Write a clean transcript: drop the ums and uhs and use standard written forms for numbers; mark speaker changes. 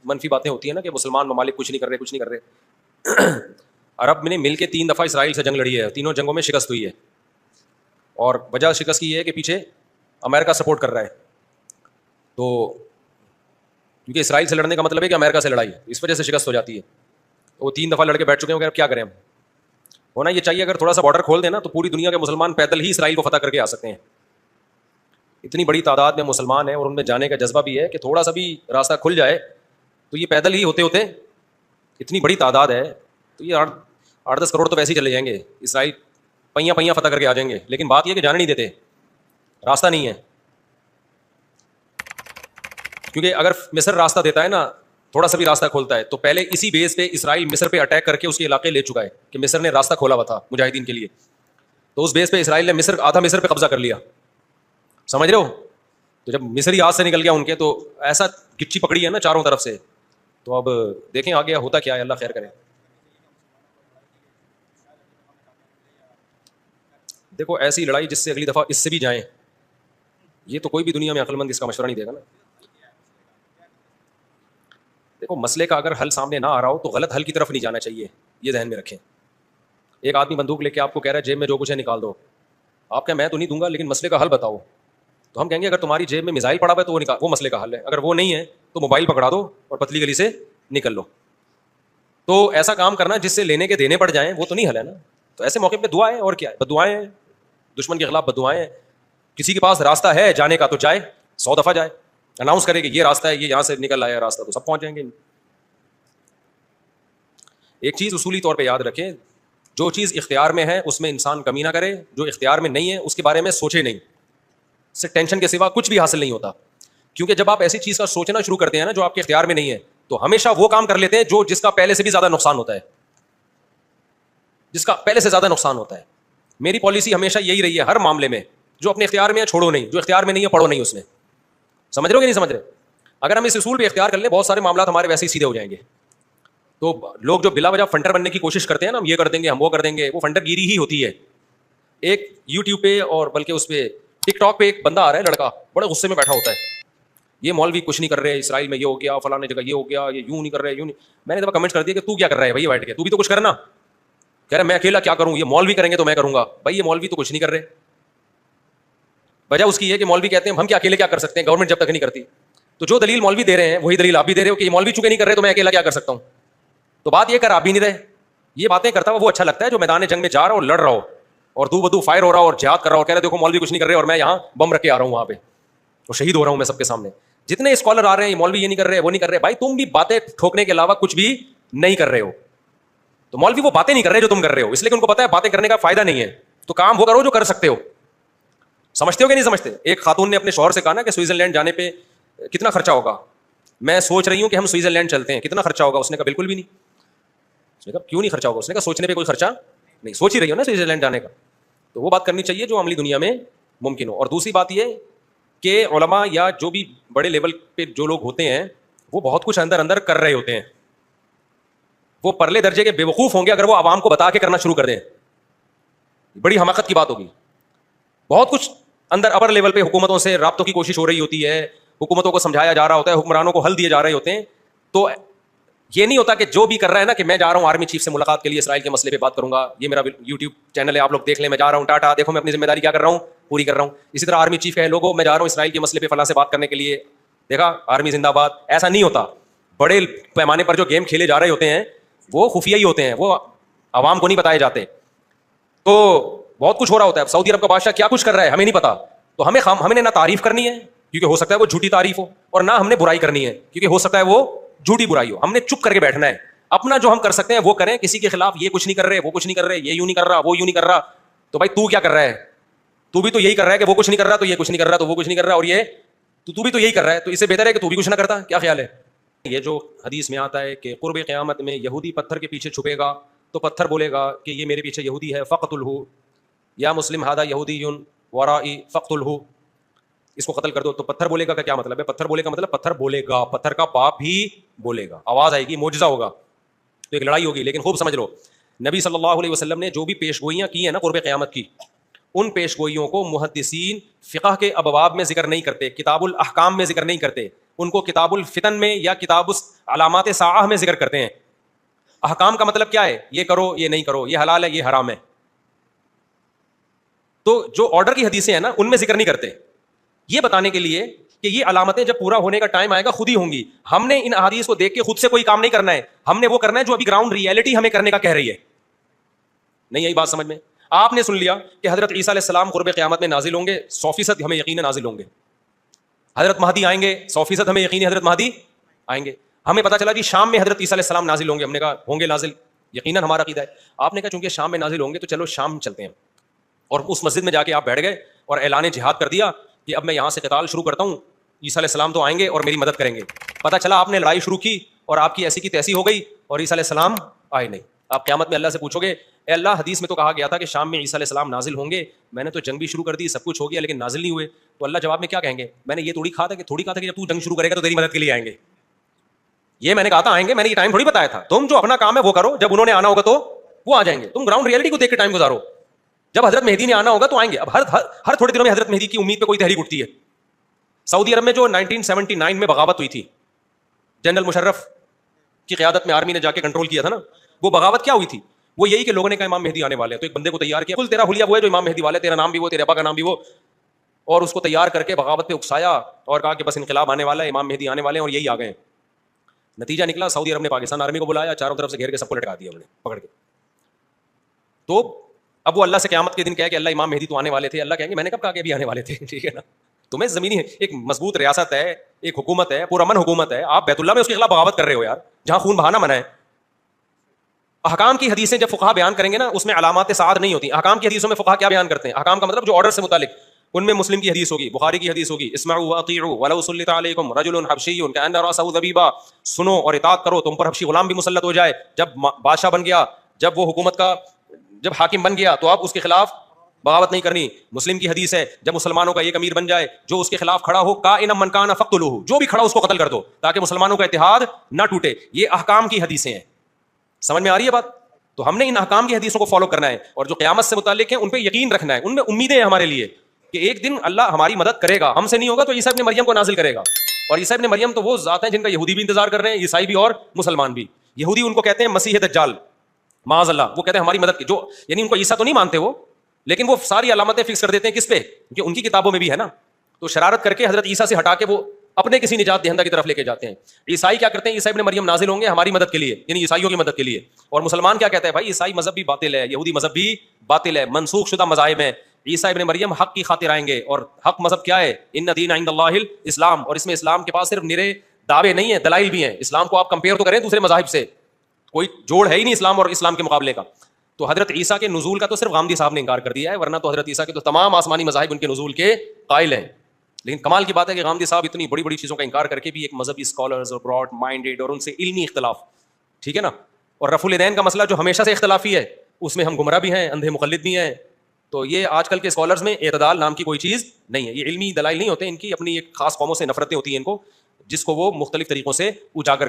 Speaker 1: منفی باتیں ہوتی ہیں نا کہ مسلمان ممالک کچھ نہیں کر رہے کچھ نہیں کر رہے. عرب نے مل کے 3 دفعہ اسرائیل سے جنگ لڑی ہے, تینوں جنگوں میں شکست ہوئی ہے, اور وجہ شکست کی یہ ہے کہ پیچھے امریکہ سپورٹ کر رہا ہے. تو کیونکہ اسرائیل سے لڑنے کا مطلب ہے کہ امریکہ سے لڑائی, اس وجہ سے شکست ہو جاتی ہے. تو وہ 3 دفعہ لڑ کے بیٹھ چکے ہیں, کیا کریں ہم. ہونا یہ چاہیے اگر تھوڑا سا بارڈر کھول دیں نا تو پوری دنیا کے مسلمان پیدل ہی اسرائیل کو فتح کر کے آ سکتے ہیں. اتنی بڑی تعداد میں مسلمان ہیں اور ان میں جانے کا جذبہ بھی ہے کہ تھوڑا سا بھی راستہ کھل جائے تو یہ پیدل ہی ہوتے ہوتے, اتنی بڑی تعداد ہے تو یہ 8-10 کروڑ تو ویسے ہی چلے جائیں گے. اسرائیل پہیاں پہیاں فتح کر کے آ جائیں گے, لیکن بات یہ کہ جانے نہیں دیتے, راستہ نہیں ہے. کیونکہ اگر مصر راستہ دیتا ہے نا, تھوڑا سا بھی راستہ کھولتا ہے, تو پہلے اسی بیس پہ اسرائیل مصر پہ اٹیک کر کے اس کے علاقے لے چکا ہے کہ مصر نے راستہ کھولا ہوا تھا مجاہدین کے لیے. تو اس بیس پہ اسرائیل نے آدھا مصر پہ قبضہ کر لیا, سمجھ رہے ہو. تو جب مصری ہاتھ سے نکل گیا ان کے, تو ایسا گچی پکڑی ہے نا چاروں طرف سے. تو اب دیکھیں آگے ہوتا کیا ہے, اللہ خیر کرے. دیکھو ایسی لڑائی جس سے اگلی دفعہ اس سے بھی جائیں, یہ تو کوئی بھی دنیا میں عقل مند اس کا مشورہ نہیں دے گا نا. دیکھو مسئلے کا اگر حل سامنے نہ آ رہا ہو تو غلط حل کی طرف نہیں جانا چاہیے, یہ ذہن میں رکھیں. ایک آدمی بندوق لے کے آپ کو کہہ رہا ہے جیب میں جو کچھ ہے نکال دو, آپ کہیں میں تو نہیں دوں گا لیکن مسئلے کا حل بتاؤ. تو ہم کہیں گے اگر تمہاری جیب میں میزائل پڑا ہوا ہے تو وہ مسئلے کا حل ہے, اگر وہ نہیں ہے تو موبائل پکڑا دو اور پتلی گلی سے نکل لو. تو ایسا کام کرنا جس سے لینے کے دینے پڑ جائیں وہ تو نہیں حل ہے نا. تو ایسے موقع پہ دعائیں, اور کیا ہے, بددعائیں ہیں, دشمن کے خلاف بددعائیں ہیں. کسی کے پاس راستہ ہے جانے کا تو جائے, 100 دفعہ جائے, اناؤنس کرے کہ یہ راستہ ہے, یہ یہاں سے نکل آیا راستہ, تو سب پہنچ جائیں گے. ایک چیز اصولی طور پہ یاد رکھیں, جو چیز اختیار میں ہے اس میں انسان کمی نہ کرے, جو اختیار میں نہیں ہے اس کے بارے میں سوچے نہیں. اس سے ٹینشن کے سوا کچھ بھی حاصل نہیں ہوتا. کیونکہ جب آپ ایسی چیز کا سوچنا شروع کرتے ہیں نا جو آپ کے اختیار میں نہیں ہے, تو ہمیشہ وہ کام کر لیتے ہیں جس کا پہلے سے بھی زیادہ نقصان ہوتا ہے, جس کا پہلے سے زیادہ نقصان ہوتا ہے. میری پالیسی ہمیشہ یہی رہی ہے ہر معاملے میں, جو اپنے اختیار میں ہے چھوڑو نہیں, جو اختیار میں نہیں ہے پڑھو نہیں اس میں. سمجھ رہے ہو کہ نہیں سمجھ رہے. اگر ہم اس اصول پہ اختیار کر لیں بہت سارے معاملات ہمارے ویسے ہی سیدھے ہو جائیں گے. تو لوگ جو بلا وجہ فنڈر بننے کی کوشش کرتے ہیں نا, ہم یہ کر دیں گے ہم وہ کر دیں گے, وہ فنڈر گیری ہی ہوتی ہے. ایک یوٹیوب پہ اور بلکہ اس پہ ٹک ٹاک پہ ایک بندہ آ رہا ہے, لڑکا بڑے غصے میں بیٹھا ہوتا ہے, یہ مولوی کچھ نہیں کر رہے, اسرائیل میں یہ ہو گیا, فلاں جگہ یہ ہو گیا, یہ یوں نہیں کر رہے, یوں نہیں. میں نے دفعہ کمنٹ کر دیا کہ تو کیا کر رہا ہے بھائی بیٹھ کے, تو بھی تو کچھ کرنا. کہہ رہا میں اکیلا کیا کروں, یہ مولوی کریں گے تو میں کروں گا. بھائی یہ مولوی تو کچھ نہیں کر رہے. وجہ اس کی ہے کہ مولوی کہتے ہیں ہم کیا اکیلے کیا کر سکتے ہیں, گورنمنٹ جب تک نہیں کرتی. تو جو دلیل مولوی دے رہے ہیں وہی دلیل آپ بھی دے رہے ہو کہ یہ مولوی چونکہ نہیں کر رہے تو میں اکیلا کیا کر سکتا ہوں. تو بات یہ کر آپ بھی نہیں رہے. یہ باتیں کرتا ہوا وہ اچھا لگتا ہے جو میدان جنگ میں جا رہا ہو, لڑ رہا ہو اور دو بدو فائر ہو رہا ہو اور جہاد کر رہا ہو, کہہ رہے دیکھو مولوی کچھ نہیں کر رہے اور میں یہاں بم رکھ کے آ رہا ہوں وہاں پہ, اور شہید ہو رہا ہوں میں سب کے سامنے. جتنے اسکالر آ رہے ہیں یہ مولوی یہ نہیں کر رہے وہ نہیں کر رہے. بھائی تم بھی باتیں ٹھوکنے کے علاوہ کچھ بھی نہیں کر رہے ہو. تو مولوی وہ باتیں نہیں کر رہے جو تم کر رہے ہو, اس لیے کہ ان کو پتا ہے باتیں کرنے کا فائدہ نہیں ہے. تو کام وہ کرو جو کر سکتے ہو. سمجھتے ہو کہ نہیں سمجھتے. ایک خاتون نے اپنے شوہر سے کہا نا کہ سوئٹزرلینڈ جانے پہ کتنا خرچہ ہوگا, میں سوچ رہی ہوں کہ ہم سوئٹزرلینڈ چلتے ہیں, کتنا خرچہ ہوگا. اس نے کہا بالکل بھی نہیں. اس نے کہا کیوں نہیں خرچہ ہوگا. اس نے کہا سوچنے پہ کوئی خرچہ نہیں, سوچ ہی رہی ہو نا سوئٹزرلینڈ جانے کا. تو وہ بات کرنی چاہیے جو عملی دنیا میں ممکن ہو. اور دوسری بات یہ کہ علماء یا جو بھی بڑے لیول پہ جو لوگ ہوتے ہیں وہ بہت کچھ اندر اندر کر رہے ہوتے ہیں. وہ پرلے درجے کے بے وقوف ہوں گے اگر وہ عوام کو بتا کے کرنا شروع کر دیں, بڑی حماقت کی بات ہوگی. بہت کچھ اندر اپر لیول پہ حکومتوں سے رابطوں کی کوشش ہو رہی ہوتی ہے, حکومتوں کو سمجھایا جا رہا ہوتا ہے, حکمرانوں کو حل دیے جا رہے ہوتے ہیں. تو یہ نہیں ہوتا کہ جو بھی کر رہا ہے نا کہ میں جا رہا ہوں آرمی چیف سے ملاقات کے لیے اسرائیل کے مسئلے پہ بات کروں گا, یہ میرا یوٹیوب چینل ہے آپ لوگ دیکھ لیں, میں جا رہا ہوں ٹاٹا دیکھو میں اپنی ذمہ داری کیا کر رہا ہوں پوری کر رہا ہوں. اسی طرح آرمی چیف کہے لوگوں میں جا رہا ہوں اسرائیل کے مسئلے پہ فلاں سے بات کرنے کے لیے, دیکھا آرمی زندہ باد. ایسا نہیں ہوتا. بڑے پیمانے پر جو گیم کھیلے جا رہے ہوتے ہیں وہ خفیہ ہی ہوتے ہیں, وہ عوام کو نہیں بتائے جاتے. تو بہت کچھ ہو رہا ہوتا ہے. سعودی عرب کا بادشاہ کیا کچھ کر رہا ہے ہمیں نہیں پتا. تو ہمیں نے نہ تعریف کرنی ہے کیونکہ ہو سکتا ہے وہ جھوٹی تعریف ہو, اور نہ ہم نے برائی کرنی ہے کیونکہ ہو سکتا ہے وہ جھوٹی برائی ہو. ہم نے چپ کر کے بیٹھنا ہے, اپنا جو ہم کر سکتے ہیں وہ کریں. کسی کے خلاف یہ کچھ نہیں کر رہے وہ کچھ نہیں کر رہے, یہ یوں نہیں کر رہا وہ یوں نہیں کر رہا. تو بھائی تو کیا کر رہا ہے, تو بھی تو یہی کر رہا ہے کہ وہ کچھ نہیں کر رہا تو یہ کچھ نہیں کر رہا تو وہ کچھ نہیں کر رہا, اور یہ تو بھی تو یہی کر رہا ہے. تو اس سے بہتر ہے کہ تو بھی کچھ نہ کرتا. کیا خیال ہے. یہ جو حدیث میں آتا ہے کہ قرب قیامت میں یہودی پتھر کے پیچھے چھپے گا تو پتھر بولے گا کہ یہ میرے پیچھے یہودی ہے, فقتلہ یا مسلم ھذا یہودی ورائی فقتلہ, اس کو قتل کر دو. تو پتھر بولے گا کا کیا مطلب ہے. پتھر بولے گا مطلب پتھر بولے گا, پتھر کا باپ بھی بولے گا, آواز آئے گی, معجزہ ہوگا. تو ایک لڑائی ہوگی. لیکن خوب سمجھ لو نبی صلی اللہ علیہ وسلم نے جو بھی پیش گوئیاں کی ہیں نا قرب قیامت کی, ان پیش گوئیوں کو محدثین فقہ کے ابواب میں ذکر نہیں کرتے, کتاب الاحکام میں ذکر نہیں کرتے, ان کو کتاب الفتن میں یا کتاب علامات ساعہ میں ذکر کرتے ہیں. احکام کا مطلب کیا ہے؟ یہ کرو, یہ نہیں کرو, یہ حلال ہے, یہ حرام ہے. تو جو آرڈر کی حدیثیں ہیں نا ان میں ذکر نہیں کرتے, یہ بتانے کے لیے کہ یہ علامتیں جب پورا ہونے کا ٹائم آئے گا خود ہی ہوں گی. ہم نے ان احادیث کو دیکھ کے خود سے کوئی کام نہیں کرنا ہے, ہم نے وہ کرنا ہے جو ابھی گراؤنڈ ریئلٹی ہمیں کرنے کا کہہ رہی ہے. نہیں یہی بات سمجھ میں؟ آپ نے سن لیا کہ حضرت عیسیٰ علیہ السلام قرب قیامت میں نازل ہوں گے, 100% ہمیں یقین نازل ہوں گے. حضرت مہدی آئیں گے, 100% ہمیں یقین ہے حضرت مہدی آئیں گے. ہمیں پتا چلا جی شام میں حضرت عیسیٰ علیہ السلام نازل ہوں گے, ہم نے کہا ہوں گے نازل, یقیناً ہمارا عقیدہ ہے. آپ نے کہا چونکہ شام میں نازل ہوں گے تو چلو شام چلتے ہیں, اور اس مسجد میں جا کے آپ بیٹھ گئے اور اعلان جہاد کر دیا کہ اب میں یہاں سے قتال شروع کرتا ہوں, عیسیٰ علیہ السلام تو آئیں گے اور میری مدد کریں گے. پتا چلا آپ نے لڑائی شروع کی اور آپ کی ایسی کی تیسی ہو گئی اور عیسیٰ علیہ السلام آئے نہیں. آپ قیامت میں اللہ سے پوچھو گے اے اللہ حدیث میں تو کہا گیا تھا کہ شام میں عیسیٰ علیہ السلام نازل ہوں گے, میں نے تو جنگ بھی شروع کر دی, سب کچھ ہو گیا, لیکن نازل نہیں ہوئے. تو اللہ جواب میں کیا کہیں گے؟ میں نے یہ تھوڑی کہا تھا کہ جب تو جنگ شروع کرے گا تو تیری مدد کے لیے آئیں گے. یہ میں نے کہا تھا آئیں گے, میں نے یہ ٹائم تھوڑی بتایا تھا. تم جو اپنا کام ہے وہ کرو, جب انہوں نے آنا ہوگا تو وہ آ جائیں گے. تم گراؤنڈ ریئلٹی کو دیکھ کے ٹائم گزارو. جب حضرت مہدی نے آنا ہوگا تو آئیں گے. اب ہر تھوڑے دنوں میں حضرت مہدی کی امید پہ کوئی تحریک اٹھتی ہے. سعودی عرب میں جو 1979 میں بغاوت ہوئی تھی, جنرل مشرف کی قیادت میں آرمی نے جا کے کنٹرول کیا تھا نا, وہ بغاوت کیا ہوئی تھی؟ وہ یہی کہ لوگوں نے کہا امام مہدی آنے والے ہیں, تو ایک بندے کو تیار کیا, کل تیرا حلیہ وہ ہے جو امام مہدی والے, تیرا نام بھی وہ, تیرے ابا کا نام بھی وہ, اور اس کو تیار کر کے بغاوت پہ اکسایا اور کہا کہ بس انقلاب آنے والا ہے, امام مہدی آنے والے ہیں, اور یہی آ گئے. نتیجہ نکلا سعودی عرب نے پاکستان آرمی کو بلایا, چاروں طرف سے گھیر کے سب کو لٹکا دیا انہوں نے پکڑ کے. تو اب وہ اللہ سے قیامت کے دن کہا کہ اللہ امام مہدی تو آنے والے تھے. اللہ کہیں گے میں نے کب کہا کہ ابھی آنے والے تھے؟ ٹھیک ہے نا, تمہیں زمینی ایک مضبوط ریاست ہے, ایک حکومت ہے, پرامن حکومت ہے, آپ بیت اللہ میں اس کے خلاف بغاوت کر رہے ہو یار, جہاں خون بہانا منع ہے. احکام کی حدیثیں جب فقہا بیان کریں گے نا اس میں علامات سعادت نہیں ہوتی. احکام کی حدیثوں میں فقہا کیا بیان کرتے ہیں؟ احکام کا مطلب جو آرڈر سے متعلق, ان میں مسلم کی حدیث ہوگی, بخاری کی حدیث ہوگی, اسمعوا واطیعوا ولو سلط علیکم رجل حبشی کأن رأسه ذبیبہ, سنو اور اطاعت کرو, تم پر حبشی غلام بھی مسلط ہو جائے. جب بادشاہ بن گیا, جب وہ حکومت کا جب حاکم بن گیا تو آپ اس کے خلاف بغاوت نہیں کرنی. مسلم کی حدیث ہے جب مسلمانوں کا ایک امیر بن جائے جو اس کے خلاف کھڑا ہو, کائنا من کان فاقتلوہ, جو بھی کھڑا اس کو قتل کر دو تاکہ مسلمانوں کا اتحاد نہ ٹوٹے. یہ احکام کی حدیثیں ہیں. سمجھ میں آ رہی ہے بات؟ تو ہم نے ان احکام کی حدیثوں کو فالو کرنا ہے, اور جو قیامت سے متعلق ہیں ان پہ یقین رکھنا ہے, ان میں امیدیں ہیں ہمارے لیے کہ ایک دن اللہ ہماری مدد کرے گا. ہم سے نہیں ہوگا تو عیسیٰ ابن مریم کو نازل کرے گا. اور عیسیٰ ابن مریم تو وہ ذات ہیں جن کا یہودی بھی انتظار کر رہے ہیں, عیسائی بھی اور مسلمان بھی. یہودی ان کو کہتے ہیں مسیح دجال, معاذ اللہ, وہ کہتے ہیں ہماری مدد کی, جو یعنی ان کو عیسیٰ تو نہیں مانتے وہ, لیکن وہ ساری علامتیں فکس کر دیتے ہیں کس پہ؟ کہ ان کی کتابوں میں بھی ہے نا. تو شرارت کر کے حضرت عیسیٰ سے ہٹا کے وہ اپنے کسی نجات دہندہ کی طرف لے کے جاتے ہیں. عیسائی کیا کرتے ہیں؟ عیسیٰ ابن مریم نازل ہوں گے ہماری مدد کے لیے, یعنی عیسائیوں کی مدد کے لیے. اور مسلمان کیا کہتا ہے؟ بھائی عیسائی مذہب بھی باطل ہے, یہودی مذہب بھی باطل ہے, منسوخ شدہ مذاہب ہیں. عیسیٰ ابن مریم حق کی خاطر آئیں گے, اور حق مذہب کیا ہے؟ ان دین عند اللہ الاسلام. اور اس میں اسلام کے پاس صرف نرے دعوے نہیں ہیں, دلائل بھی ہیں. اسلام کو آپ کمپیئر تو کریں دوسرے مذاہب سے, کوئی جوڑ ہے ہی نہیں اسلام اور اسلام کے مقابلے کا. تو حضرت عیسیٰ کے نزول کا تو صرف غامدی صاحب نے انکار کر دیا ہے, ورنہ تو حضرت عیسیٰ کے تو تمام آسمانی مذاہب ان کے نزول کے قائل ہیں. لیکن کمال کی بات ہے کہ غامدی صاحب اتنی بڑی بڑی چیزوں کا انکار کر کے بھی ایک مذہبی اسکالرز اور براڈ مائنڈیڈ اور ان سے علمی اختلاف, ٹھیک ہے نا. اور رفع الدین کا مسئلہ جو ہمیشہ سے اختلافی ہے, اس میں ہم گمراہ بھی ہیں, اندھے مقلد بھی ہیں. تو یہ آج کل کے اسکالرز میں اعتدال نام کی کوئی چیز نہیں ہے. یہ علمی دلائل نہیں ہوتے, ان کی اپنی ایک خاص قوموں سے نفرتیں ہوتی ہیں ان کو, جس کو وہ مختلف طریقوں سے اجاگر